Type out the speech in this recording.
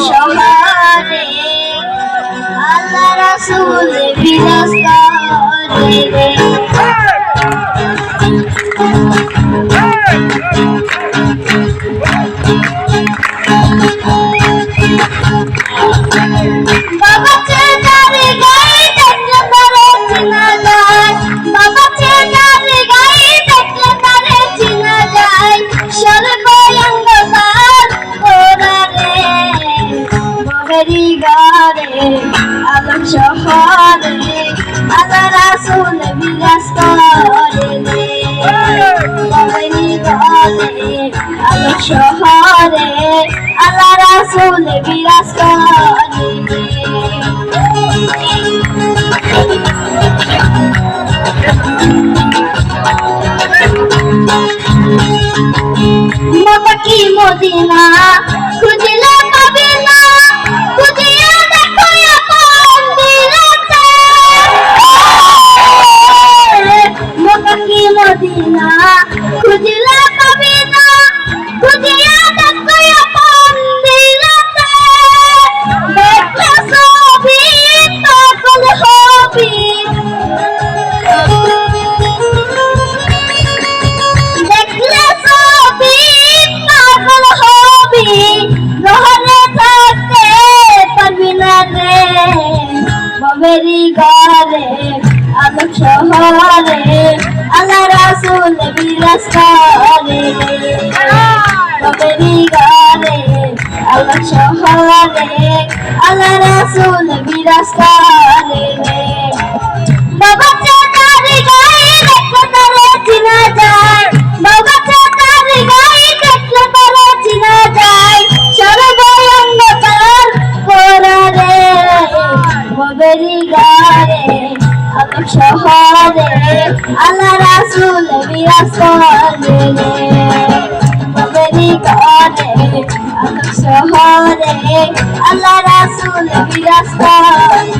শহরে আল্লাহ রাসূল বিরাজ করে রে। বাবা চেনারে গায়ে দেখলে তারে চিনা যায়, বাবা চেনারে গায়ে দেখলে তারে চিনা যায়, সর্বঙ্গতার ওরারে মহেরি গারে আলম শহরে আল্লাহ রাসূল বিরাজ করে রে। মহেরি গারে আলম শহরে আল্লাহ রাসূল বিরাজ করে রে। মক্কা মদিনা খুঁজলে পাবে না, খুঁজিয়া দেখো আপন দিলেতে। মক্কা মদিনা খুঁজলে পাবে না, খুঁজিয়া দেখো আপন দিলেতে। দেখলে ছবি পাগল হবি, দেখলে ছবি পাগল হবি, রহলে থাকতে পারবি না রে। মহেরি গারে আলম শহরে আল্লাহ রাসূল বিরাজ করে রে। মহেরি গারে আলম শহরে আল্লাহ রাসূল বিরাজ করে রে। বাবা চেনারে গায়ে দেখলে তারে চিনা যায়, বাবা চেনারে গায়ে দেখলে তারে চিনা যায়, সর্বঙ্গতার ওরারে মহেরি গারে আলম শহরে আল্লাহ রাসূল বিরাজ করে রে। মহেরি গারে আলম শহরে আল্লাহ রাসূল বিরাজ করে।